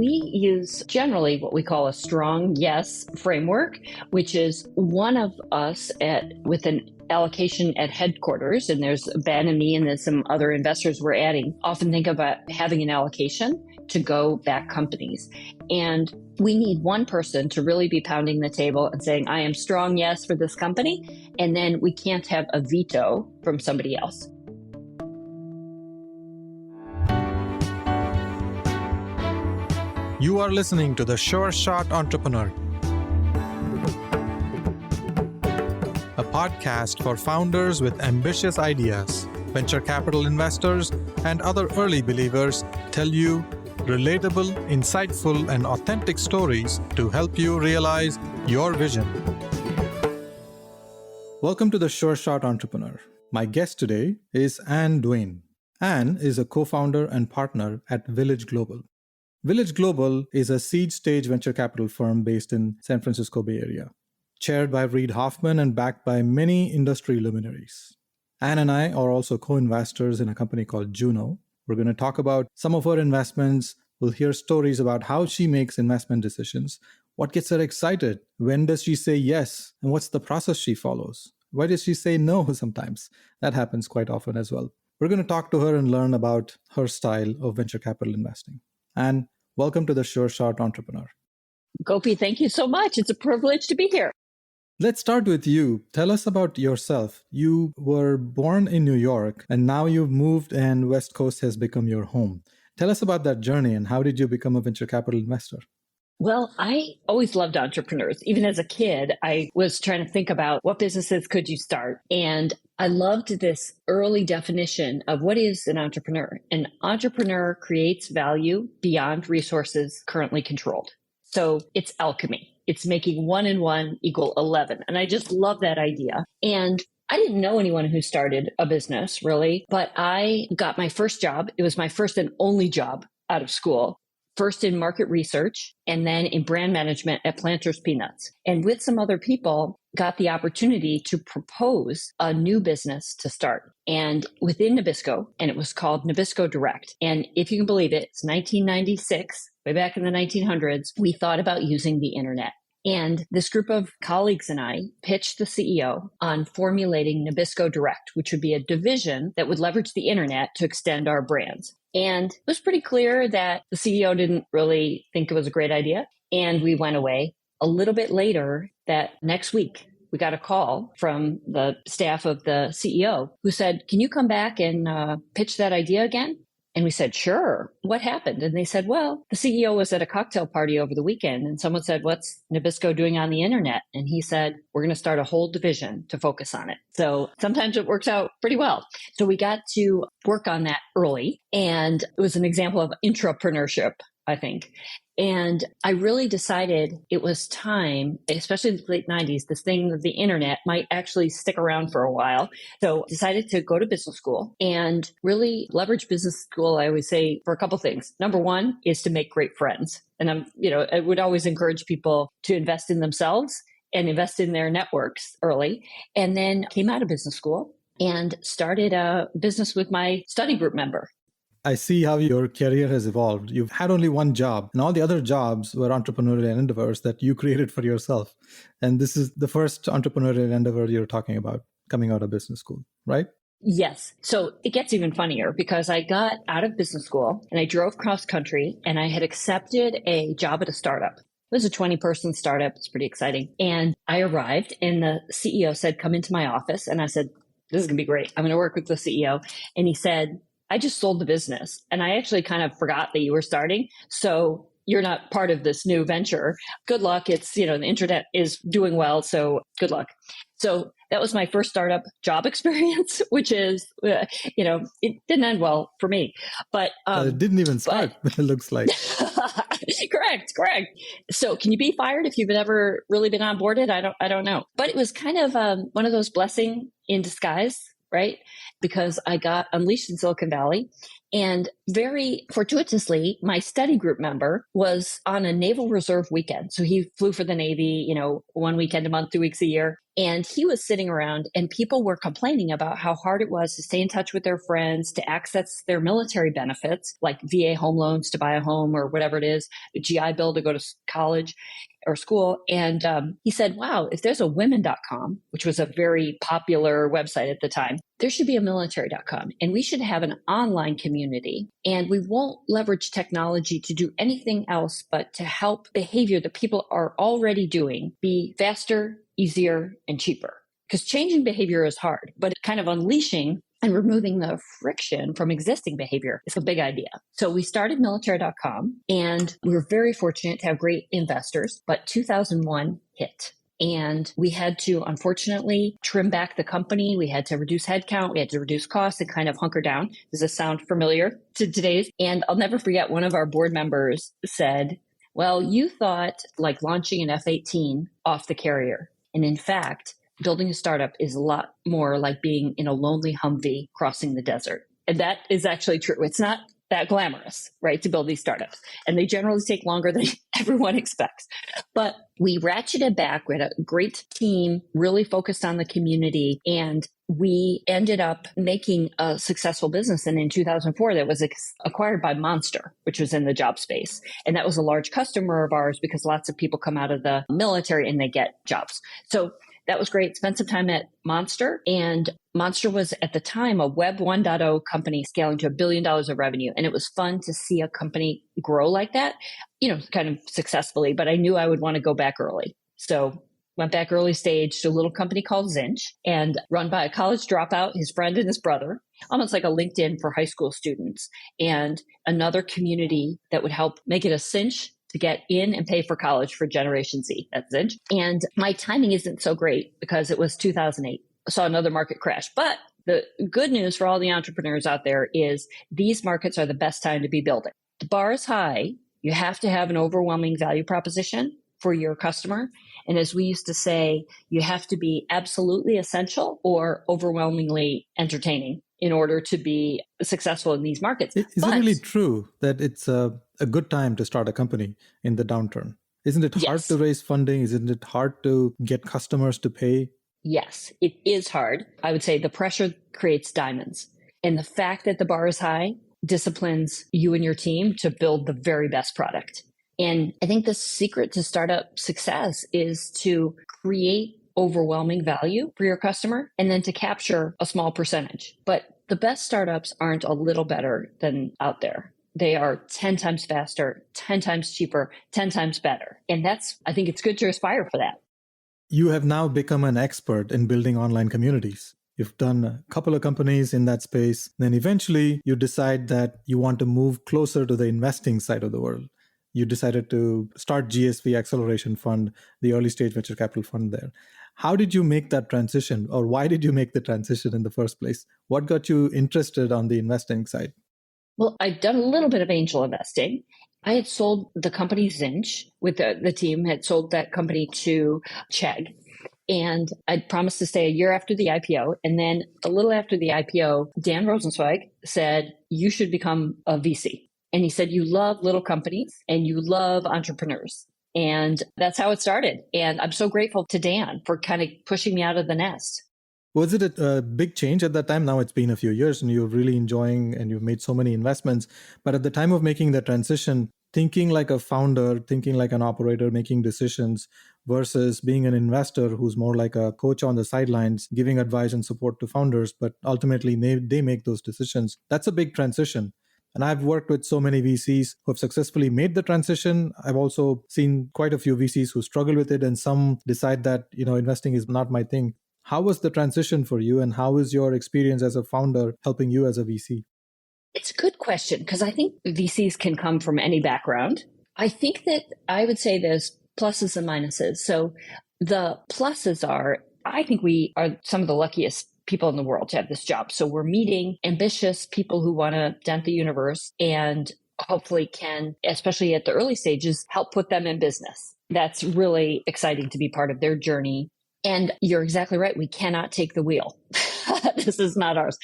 we use generally what we call a strong yes framework, which is one of us with an allocation at headquarters, and there's Ben and me and then some other investors we're adding, often think about having an allocation to go back companies. And we need one person to really be pounding the table and saying, I am strong yes for this company. And then we can't have a veto from somebody else. You are listening to The Sure Shot Entrepreneur, a podcast for founders with ambitious ideas. Venture capital investors and other early believers tell you relatable, insightful, and authentic stories to help you realize your vision. Welcome to The Sure Shot Entrepreneur. My guest today is Dwane. Anne is a co-founder and partner at Village Global. Village Global is a seed stage venture capital firm based in San Francisco Bay Area, chaired by Reid Hoffman and backed by many industry luminaries. Anne and I are also co-investors in a company called Juno. We're going to talk about some of her investments. We'll hear stories about how she makes investment decisions, what gets her excited, when does she say yes, and what's the process she follows. Why does she say no sometimes? That happens quite often as well. We're going to talk to her and learn about her style of venture capital investing. And welcome to The Sure Shot Entrepreneur. Gopi, thank you so much. It's a privilege to be here. Let's start with you. Tell us about yourself. You were born in New York, and now you've moved and West Coast has become your home. Tell us about that journey and how did you become a venture capital investor? Well, I always loved entrepreneurs. Even as a kid, I was trying to think about what businesses could you start. And I loved this early definition of what is an entrepreneur. An entrepreneur creates value beyond resources currently controlled. So it's alchemy. It's making 1 and 1 equal 11. And I just love that idea. And I didn't know anyone who started a business, really, but I got my first job. It was my first and only job out of school. First in market research and then in brand management at Planters Peanuts. And with some other people, got the opportunity to propose a new business to start. And within Nabisco, and it was called Nabisco Direct. And if you can believe it, it's 1996, way back in the 1900s, we thought about using the internet. And this group of colleagues and I pitched the CEO on formulating Nabisco Direct, which would be a division that would leverage the internet to extend our brands. And it was pretty clear that the CEO didn't really think it was a great idea. And we went away. A little bit later, that next week, we got a call from the staff of the CEO who said, can you come back and pitch that idea again? And we said, sure. What happened? And they said, well, the CEO was at a cocktail party over the weekend and someone said, what's Nabisco doing on the internet? And he said, we're going to start a whole division to focus on it. So sometimes it works out pretty well. So we got to work on that early. And it was an example of intrapreneurship, I think. And I really decided it was time, especially in the late 90s, this thing of the internet might actually stick around for a while. So decided to go to business school and really leverage business school, I always say, for a couple things. Number one is to make great friends. And I would always encourage people to invest in themselves and invest in their networks early. And then came out of business school and started a business with my study group member. I see how your career has evolved. You've had only one job, and all the other jobs were entrepreneurial endeavors that you created for yourself. And this is the first entrepreneurial endeavor you're talking about coming out of business school, right? Yes. So it gets even funnier because I got out of business school and I drove cross country and I had accepted a job at a startup. It was a 20-person startup. It's pretty exciting. And I arrived and the CEO said, come into my office. And I said, this is going to be great. I'm going to work with the CEO. And he said, I just sold the business and I actually kind of forgot that you were starting. So you're not part of this new venture. Good luck. It's, the internet is doing well. So good luck. So that was my first startup job experience, which is, it didn't end well for me, but it didn't even start. It looks like. Correct. So can you be fired if you've never really been onboarded? I don't know, but it was kind of one of those blessing in disguise. Right? Because I got unleashed in Silicon Valley. And very fortuitously, my study group member was on a Naval Reserve weekend. So he flew for the Navy, 1 weekend a month, 2 weeks a year. And he was sitting around and people were complaining about how hard it was to stay in touch with their friends, to access their military benefits, like VA home loans to buy a home or whatever it is, the GI Bill to go to college or school. And he said, wow, if there's a women.com, which was a very popular website at the time, there should be a military.com. And we should have an online community. And we won't leverage technology to do anything else but to help behavior that people are already doing be faster, easier, and cheaper. Because changing behavior is hard, but kind of unleashing and removing the friction from existing behavior is a big idea. So we started military.com and we were very fortunate to have great investors, but 2001 hit. And we had to, unfortunately, trim back the company. We had to reduce headcount. We had to reduce costs and kind of hunker down. Does this sound familiar to today's? And I'll never forget, one of our board members said, well, you thought like launching an F-18 off the carrier. And in fact, building a startup is a lot more like being in a lonely Humvee crossing the desert. And that is actually true. It's not that glamorous, right, to build these startups. And they generally take longer than everyone expects. But we ratcheted back. We had a great team, really focused on the community. And we ended up making a successful business. And in 2004, that was acquired by Monster, which was in the job space. And that was a large customer of ours because lots of people come out of the military and they get jobs. So that was great. Spent some time at Monster, and Monster was at the time a Web 1.0 company scaling to $1 billion of revenue. And it was fun to see a company grow like that, kind of successfully, but I knew I would want to go back early. So went back early stage to a little company called Zinch and run by a college dropout, his friend and his brother, almost like a LinkedIn for high school students, and another community that would help make it a cinch to get in and pay for college for Generation Z. That's Zinch. And my timing isn't so great because it was 2008. I saw another market crash. But the good news for all the entrepreneurs out there is these markets are the best time to be building. The bar is high. You have to have an overwhelming value proposition for your customer. And as we used to say, you have to be absolutely essential or overwhelmingly entertaining in order to be successful in these markets. Is it really true that it's a good time to start a company in the downturn? Isn't it hard to raise funding? Isn't it hard to get customers to pay? Yes, it is hard. I would say the pressure creates diamonds. And the fact that the bar is high disciplines you and your team to build the very best product. And I think the secret to startup success is to create overwhelming value for your customer and then to capture a small percentage. But the best startups aren't a little better than out there. They are 10 times faster, 10 times cheaper, 10 times better. And I think it's good to aspire for that. You have now become an expert in building online communities. You've done a couple of companies in that space. Then eventually you decide that you want to move closer to the investing side of the world. You decided to start GSV Acceleration Fund, the early stage venture capital fund there. How did you make that transition, or why did you make the transition in the first place? What got you interested on the investing side? Well, I'd done a little bit of angel investing. I had sold the company Zinch with the team, had sold that company to Chegg. And I'd promised to stay a year after the IPO. And then a little after the IPO, Dan Rosensweig said, you should become a VC. And he said, you love little companies and you love entrepreneurs. And that's how it started. And I'm so grateful to Dan for kind of pushing me out of the nest. Was it a big change at that time? Now it's been a few years and you're really enjoying and you've made so many investments. But at the time of making the transition, thinking like a founder, thinking like an operator, making decisions versus being an investor who's more like a coach on the sidelines, giving advice and support to founders, but ultimately they make those decisions. That's a big transition. And I've worked with so many VCs who have successfully made the transition. I've also seen quite a few VCs who struggle with it and some decide that, investing is not my thing. How was the transition for you and how is your experience as a founder helping you as a VC? It's a good question because I think VCs can come from any background. I think that I would say there's pluses and minuses. So the pluses are, I think we are some of the luckiest people in the world to have this job. So we're meeting ambitious people who want to dent the universe and hopefully can, especially at the early stages, help put them in business. That's really exciting to be part of their journey. And you're exactly right. We cannot take the wheel. This is not ours.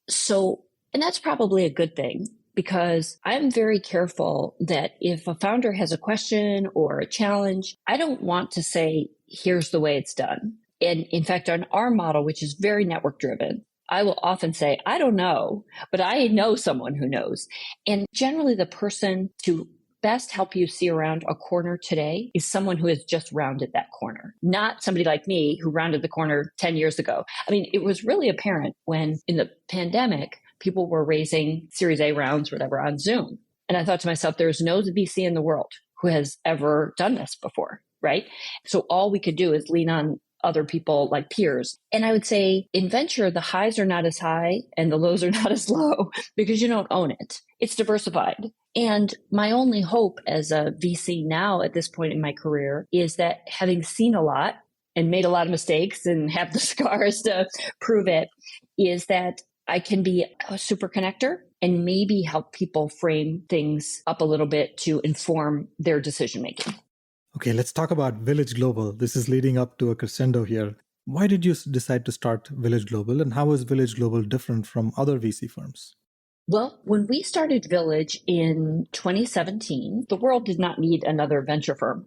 So, and that's probably a good thing because I'm very careful that if a founder has a question or a challenge, I don't want to say, here's the way it's done. And in fact, on our model, which is very network driven, I will often say, I don't know, but I know someone who knows. And generally the person to best help you see around a corner today is someone who has just rounded that corner, not somebody like me who rounded the corner 10 years ago. I mean, it was really apparent when in the pandemic, people were raising Series A rounds, whatever, on Zoom. And I thought to myself, there's no VC in the world who has ever done this before, right? So all we could do is lean on other people like peers. And I would say in venture, the highs are not as high and the lows are not as low because you don't own it. It's diversified. And my only hope as a VC now at this point in my career is that having seen a lot and made a lot of mistakes and have the scars to prove it, is that I can be a super connector and maybe help people frame things up a little bit to inform their decision making. Okay, let's talk about Village Global. This is leading up to a crescendo here. Why did you decide to start Village Global, and how is Village Global different from other VC firms? Well, when we started Village in 2017, the world did not need another venture firm.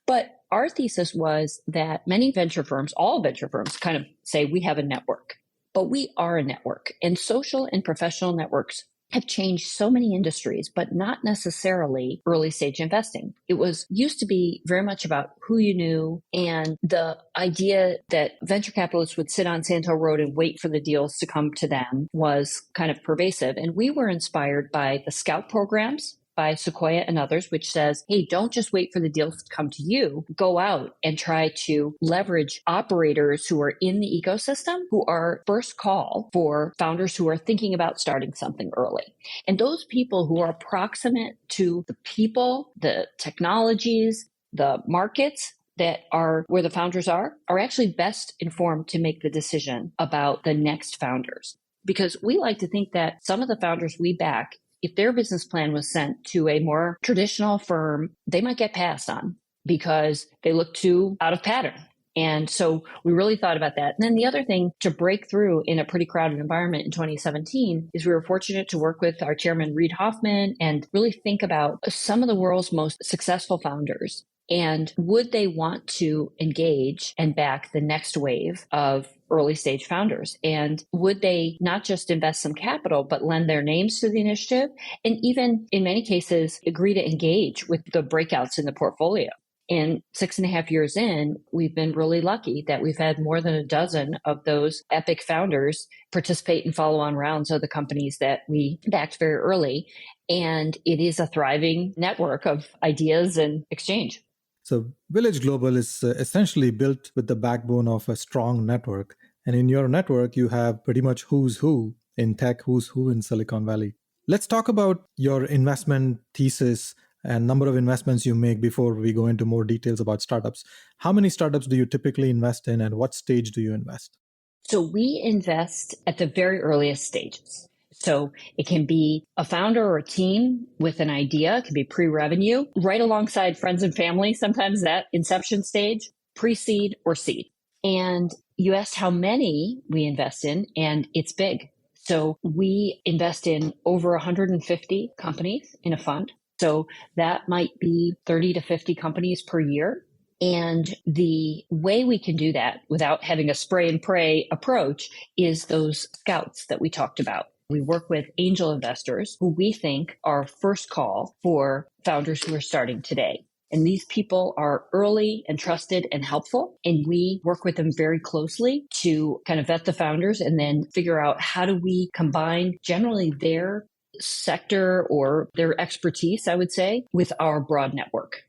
But our thesis was that many venture firms, all venture firms, kind of say we have a network, but we are a network, and social and professional networks have changed so many industries, but not necessarily early stage investing. It used to be very much about who you knew, and the idea that venture capitalists would sit on Sand Hill Road and wait for the deals to come to them was kind of pervasive. And we were inspired by the Scout programs by Sequoia and others, which says, hey, don't just wait for the deals to come to you. Go out and try to leverage operators who are in the ecosystem, who are first call for founders who are thinking about starting something early. And those people who are proximate to the people, the technologies, the markets that are where the founders are actually best informed to make the decision about the next founders. Because we like to think that some of the founders we back, if their business plan was sent to a more traditional firm, they might get passed on because they look too out of pattern. And so we really thought about that. And then the other thing to break through in a pretty crowded environment in 2017 is we were fortunate to work with our chairman, Reid Hoffman, and really think about some of the world's most successful founders. And would they want to engage and back the next wave of early stage founders? And would they not just invest some capital, but lend their names to the initiative? And even in many cases, agree to engage with the breakouts in the portfolio. And 6.5 years in, we've been really lucky that we've had more than a dozen of those epic founders participate in follow-on rounds of the companies that we backed very early. And it is a thriving network of ideas and exchange. So Village Global is essentially built with the backbone of a strong network. And in your network, you have pretty much who's who in tech, who's who in Silicon Valley. Let's talk about your investment thesis and number of investments you make before we go into more details about startups. How many startups do you typically invest in, and what stage do you invest? So we invest at the very earliest stages. So it can be a founder or a team with an idea. It can be pre-revenue, right alongside friends and family, sometimes that inception stage, pre-seed or seed. And you asked how many we invest in, and it's big. So we invest in over 150 companies in a fund. So that might be 30 to 50 companies per year. And the way we can do that without having a spray and pray approach is those scouts that we talked about. We work with angel investors who we think are first call for founders who are starting today. And these people are early and trusted and helpful. And we work with them very closely to kind of vet the founders and then figure out how do we combine generally their sector or their expertise, I would say, with our broad network.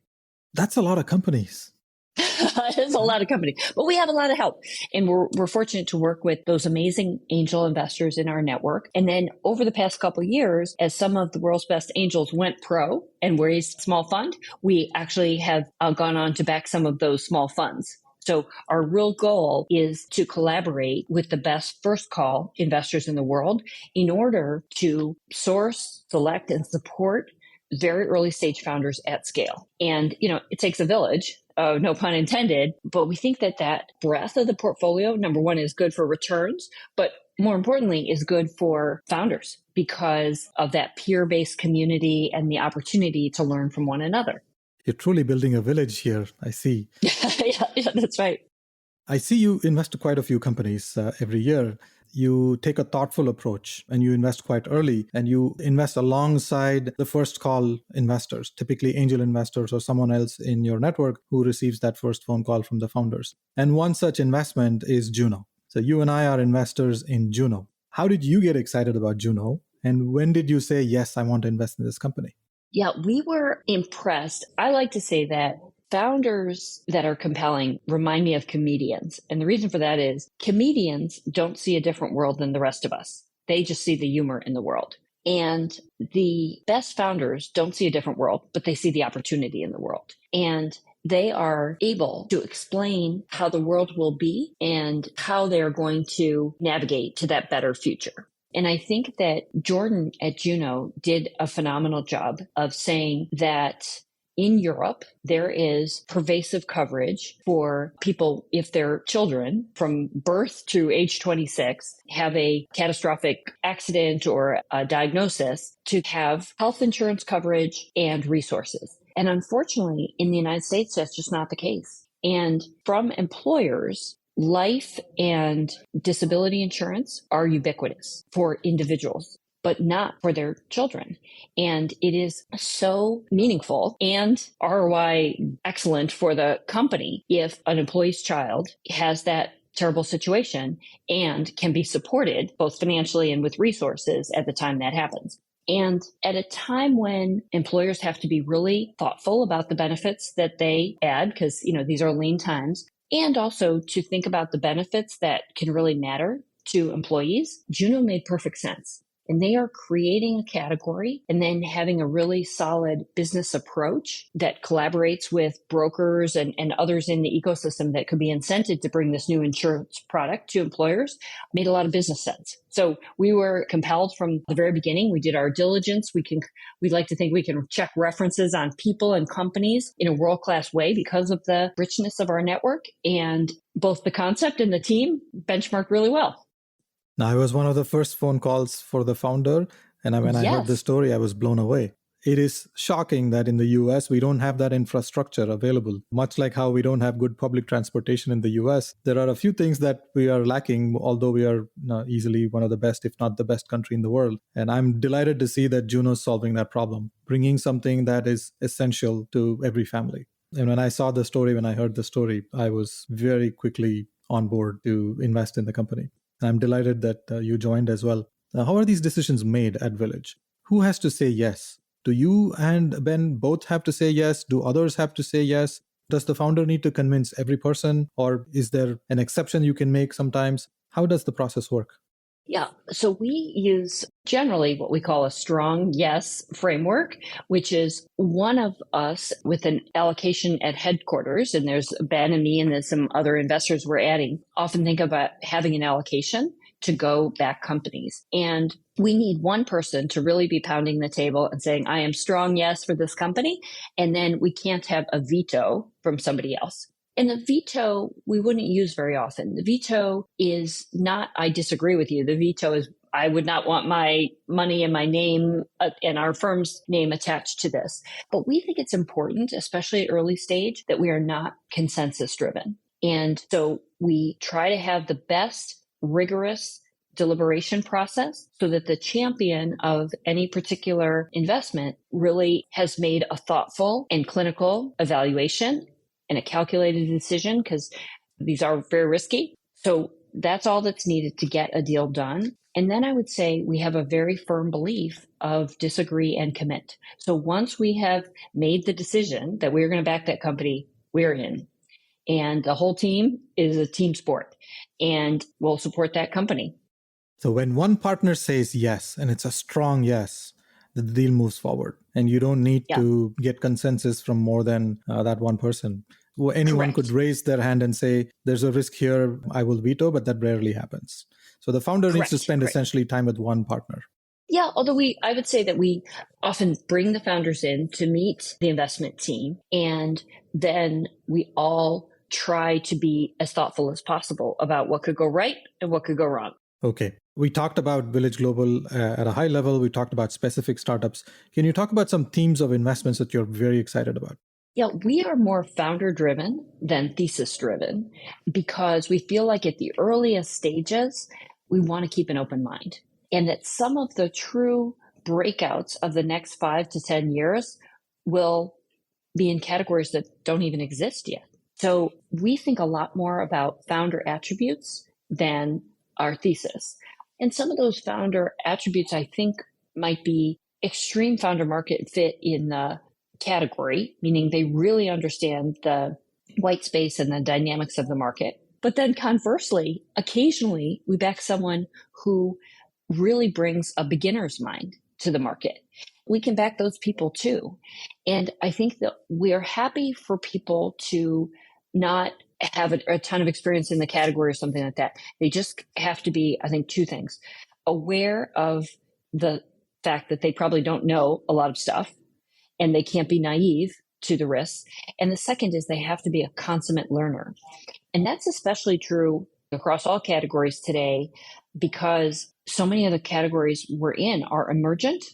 That's a lot of companies. It's a lot of companies, but we have a lot of help. And we're fortunate to work with those amazing angel investors in our network. And then over the past couple of years, as some of the world's best angels went pro and raised a small fund, we actually have gone on to back some of those small funds. So our real goal is to collaborate with the best first call investors in the world in order to source, select, and support very early stage founders at scale. And, it takes a village. No pun intended, but we think that breadth of the portfolio, number one, is good for returns, but more importantly, is good for founders because of that peer-based community and the opportunity to learn from one another. You're truly building a village here, I see. Yeah, that's right. I see you invest quite a few companies every year. You take a thoughtful approach and you invest quite early and you invest alongside the first call investors, typically angel investors or someone else in your network who receives that first phone call from the founders. And one such investment is Juno. So you and I are investors in Juno. How did you get excited about Juno? And when did you say, yes, I want to invest in this company? Yeah, we were impressed. I like to say that founders that are compelling remind me of comedians. And the reason for that is comedians don't see a different world than the rest of us. They just see the humor in the world. And the best founders don't see a different world, but they see the opportunity in the world. And they are able to explain how the world will be and how they're going to navigate to that better future. And I think that Jordan at Juno did a phenomenal job of saying that in Europe, there is pervasive coverage for people if their children from birth to age 26 have a catastrophic accident or a diagnosis to have health insurance coverage and resources. And unfortunately, in the United States, that's just not the case. And from employers, life and disability insurance are ubiquitous for individuals, but not for their children. And it is so meaningful and ROI excellent for the company if an employee's child has that terrible situation and can be supported both financially and with resources at the time that happens. And at a time when employers have to be really thoughtful about the benefits that they add, because, these are lean times, and also to think about the benefits that can really matter to employees, Juno made perfect sense. And they are creating a category and then having a really solid business approach that collaborates with brokers and others in the ecosystem that could be incented to bring this new insurance product to employers made a lot of business sense. So we were compelled from the very beginning. We did our diligence. We'd like to think we can check references on people and companies in a world-class way because of the richness of our network. And both the concept and the team benchmarked really well. Now, I was one of the first phone calls for the founder. And when I heard the story, I was blown away. It is shocking that in the US, we don't have that infrastructure available. Much like how we don't have good public transportation in the US, there are a few things that we are lacking, although we are easily one of the best, if not the best country in the world. And I'm delighted to see that Juno is solving that problem, bringing something that is essential to every family. And when I saw the story, when I heard the story, I was very quickly on board to invest in the company. I'm delighted that you joined as well. How are these decisions made at Village? Who has to say yes? Do you and Ben both have to say yes? Do others have to say yes? Does the founder need to convince every person? Or is there an exception you can make sometimes? How does the process work? Yeah. So we use generally what we call a strong yes framework, which is one of us with an allocation at headquarters. And there's Ben and me and then some other investors we're adding often think about having an allocation to go back companies. And we need one person to really be pounding the table and saying, I am strong yes for this company. And then we can't have a veto from somebody else. And the veto, we wouldn't use very often. The veto is not, I disagree with you. The veto is, I would not want my money and my name and our firm's name attached to this. But we think it's important, especially at early stage, that we are not consensus driven. And so we try to have the best rigorous deliberation process so that the champion of any particular investment really has made a thoughtful and clinical evaluation and a calculated decision, because these are very risky. So that's all that's needed to get a deal done. And then I would say we have a very firm belief of disagree and commit. So once we have made the decision that we're going to back that company, we're in. And the whole team is a team sport and we'll support that company. So when one partner says yes, and it's a strong yes, the deal moves forward. And you don't need to get consensus from more than that one person. Anyone could raise their hand and say, there's a risk here, I will veto, but that rarely happens. So the founder needs to spend essentially time with one partner. Yeah, although I would say that we often bring the founders in to meet the investment team, and then we all try to be as thoughtful as possible about what could go right and what could go wrong. Okay. We talked about Village Global at a high level. We talked about specific startups. Can you talk about some themes of investments that you're very excited about? Yeah, we are more founder driven than thesis driven because we feel like at the earliest stages, we want to keep an open mind. And that some of the true breakouts of the next 5 to 10 years will be in categories that don't even exist yet. So we think a lot more about founder attributes than our thesis. And some of those founder attributes, I think, might be extreme founder market fit in the category, meaning they really understand the white space and the dynamics of the market. But then conversely, occasionally we back someone who really brings a beginner's mind to the market. We can back those people too. And I think that we're happy for people to not have a ton of experience in the category or something like that. They just have to be, I think, two things: aware of the fact that they probably don't know a lot of stuff and they can't be naive to the risks. And the second is they have to be a consummate learner. And that's especially true across all categories today because so many of the categories we're in are emergent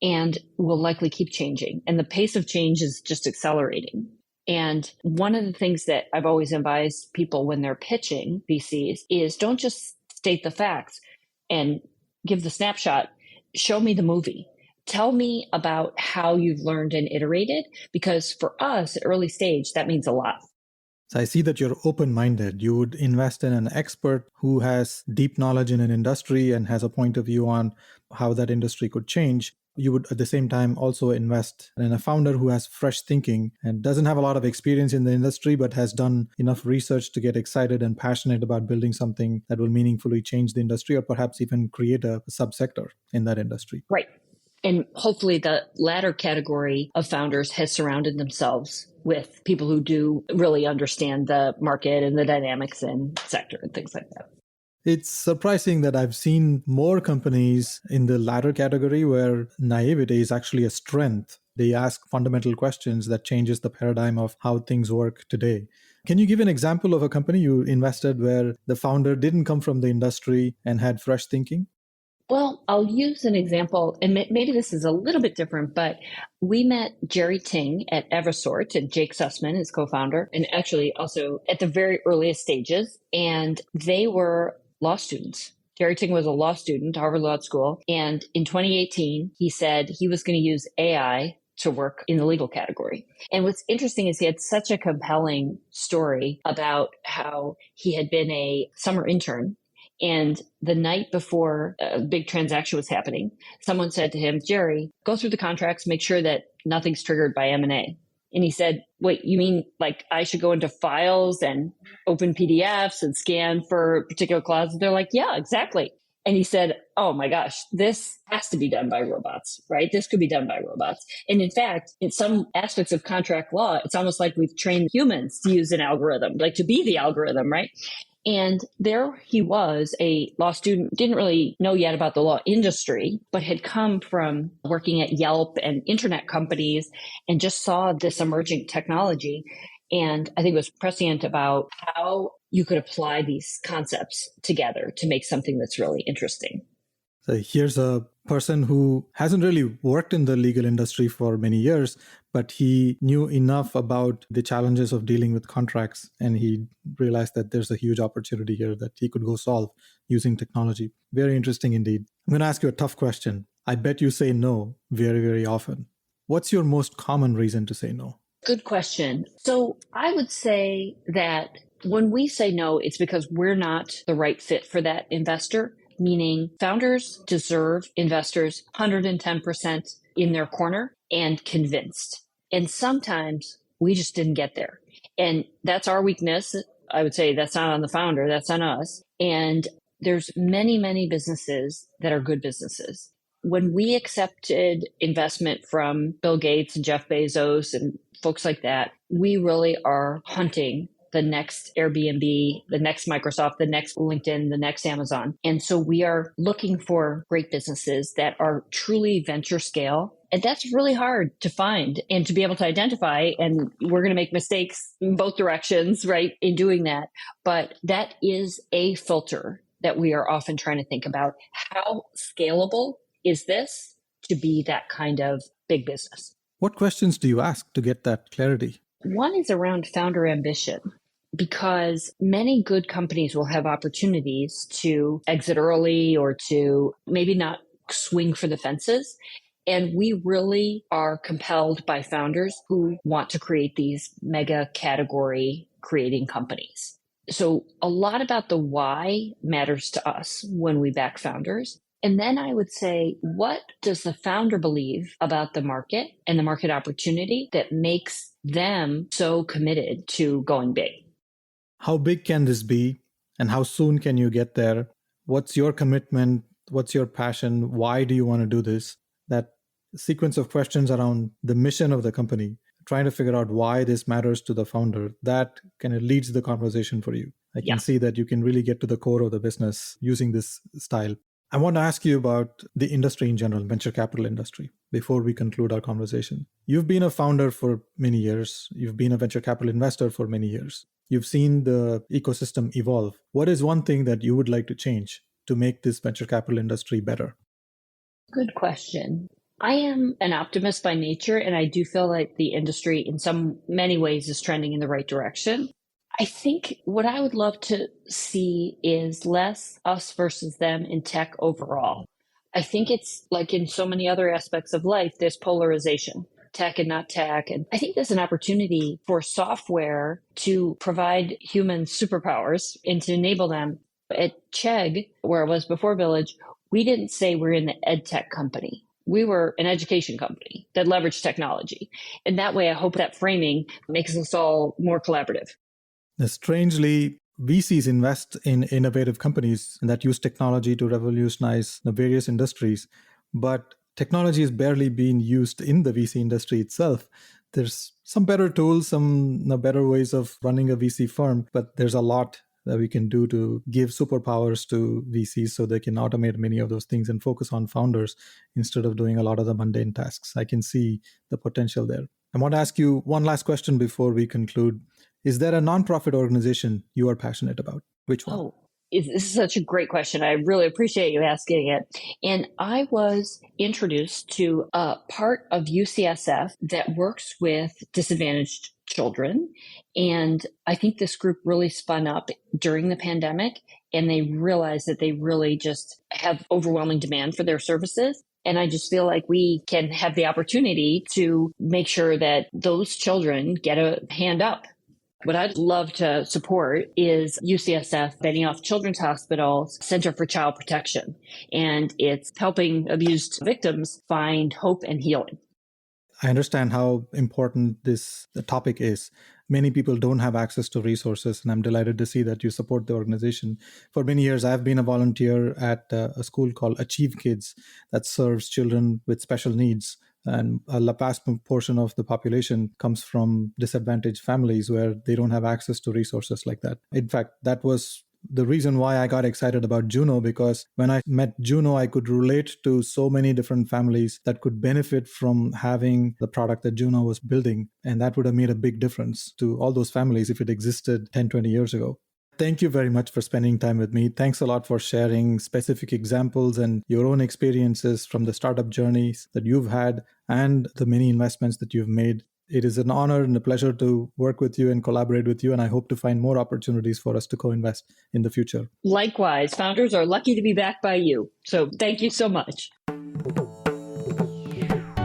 and will likely keep changing. And the pace of change is just accelerating. And one of the things that I've always advised people when they're pitching VCs is don't just state the facts and give the snapshot. Show me the movie. Tell me about how you've learned and iterated, because for us at early stage, that means a lot. So I see that you're open-minded. You would invest in an expert who has deep knowledge in an industry and has a point of view on how that industry could change. You would at the same time also invest in a founder who has fresh thinking and doesn't have a lot of experience in the industry, but has done enough research to get excited and passionate about building something that will meaningfully change the industry or perhaps even create a subsector in that industry. Right. And hopefully the latter category of founders has surrounded themselves with people who do really understand the market and the dynamics and sector and things like that. It's surprising that I've seen more companies in the latter category where naivety is actually a strength. They ask fundamental questions that changes the paradigm of how things work today. Can you give an example of a company you invested where the founder didn't come from the industry and had fresh thinking? Well, I'll use an example, and maybe this is a little bit different, but we met Jerry Ting at Evisort, and Jake Sussman, his co-founder, and actually also at the very earliest stages, and they were law students. Jerry Ting was a law student, Harvard Law School, and in 2018, he said he was going to use AI to work in the legal category. And what's interesting is he had such a compelling story about how he had been a summer intern. And the night before a big transaction was happening, someone said to him, Jerry, go through the contracts, make sure that nothing's triggered by M&A. And he said, wait, you mean like I should go into files and open PDFs and scan for particular clauses? They're like, yeah, exactly. And he said, oh my gosh, this has to be done by robots, right? This could be done by robots. And in fact, in some aspects of contract law, it's almost like we've trained humans to use an algorithm, like to be the algorithm, right? And there he was, a law student, didn't really know yet about the law industry, but had come from working at Yelp and internet companies and just saw this emerging technology. And I think was prescient about how you could apply these concepts together to make something that's really interesting. So here's a person who hasn't really worked in the legal industry for many years, but he knew enough about the challenges of dealing with contracts. And he realized that there's a huge opportunity here that he could go solve using technology. Very interesting indeed. I'm going to ask you a tough question. I bet you say no very, very often. What's your most common reason to say no? Good question. So I would say that when we say no, it's because we're not the right fit for that investor. Meaning founders deserve investors 110% in their corner and convinced. And sometimes we just didn't get there. And that's our weakness. I would say that's not on the founder, that's on us. And there's many, many businesses that are good businesses. When we accepted investment from Bill Gates and Jeff Bezos and folks like that, we really are hunting the next Airbnb, the next Microsoft, the next LinkedIn, the next Amazon. And so we are looking for great businesses that are truly venture scale. And that's really hard to find and to be able to identify. And we're going to make mistakes in both directions, right, in doing that. But that is a filter that we are often trying to think about. How scalable is this to be that kind of big business? What questions do you ask to get that clarity? One is around founder ambition, because many good companies will have opportunities to exit early or to maybe not swing for the fences. And we really are compelled by founders who want to create these mega category creating companies. So a lot about the why matters to us when we back founders. And then I would say, what does the founder believe about the market and the market opportunity that makes them so committed to going big? How big can this be? And how soon can you get there? What's your commitment? What's your passion? Why do you want to do this? That sequence of questions around the mission of the company, trying to figure out why this matters to the founder, that kind of leads the conversation for you. I can see that you can really get to the core of the business using this style. I want to ask you about the industry in general, venture capital industry, before we conclude our conversation. You've been a founder for many years. You've been a venture capital investor for many years. You've seen the ecosystem evolve. What is one thing that you would like to change to make this venture capital industry better? Good question. I am an optimist by nature, and I do feel like the industry in many ways is trending in the right direction. I think what I would love to see is less us versus them in tech overall. I think it's like in so many other aspects of life, there's polarization, tech and not tech. And I think there's an opportunity for software to provide human superpowers and to enable them. At Chegg, where I was before Village, we didn't say we're in the ed tech company. We were an education company that leveraged technology. And that way, I hope that framing makes us all more collaborative. Strangely, VCs invest in innovative companies that use technology to revolutionize the various industries, but technology is barely being used in the VC industry itself. There's some better tools, some better ways of running a VC firm, but there's a lot that we can do to give superpowers to VCs so they can automate many of those things and focus on founders instead of doing a lot of the mundane tasks. I can see the potential there. I want to ask you one last question before we conclude. Is there a nonprofit organization you are passionate about? Which one? This is such a great question. I really appreciate you asking it. And I was introduced to a part of UCSF that works with disadvantaged children. And I think this group really spun up during the pandemic, and they realized that they really just have overwhelming demand for their services. And I just feel like we can have the opportunity to make sure that those children get a hand up. What I'd love to support is UCSF Benioff Children's Hospital's Center for Child Protection, and it's helping abused victims find hope and healing. I understand how important the topic is. Many people don't have access to resources, and I'm delighted to see that you support the organization. For many years, I've been a volunteer at a school called Achieve Kids that serves children with special needs. And a vast portion of the population comes from disadvantaged families where they don't have access to resources like that. In fact, that was the reason why I got excited about Juno, because when I met Juno, I could relate to so many different families that could benefit from having the product that Juno was building. And that would have made a big difference to all those families if it existed 10, 20 years ago. Thank you very much for spending time with me. Thanks a lot for sharing specific examples and your own experiences from the startup journeys that you've had and the many investments that you've made. It is an honor and a pleasure to work with you and collaborate with you, and I hope to find more opportunities for us to co-invest in the future. Likewise, founders are lucky to be backed by you. So thank you so much.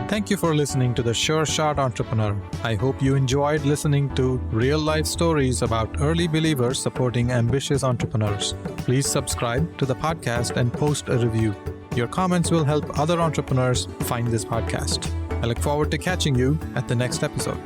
Thank you for listening to The Sure Shot Entrepreneur. I hope you enjoyed listening to real-life stories about early believers supporting ambitious entrepreneurs. Please subscribe to the podcast and post a review. Your comments will help other entrepreneurs find this podcast. I look forward to catching you at the next episode.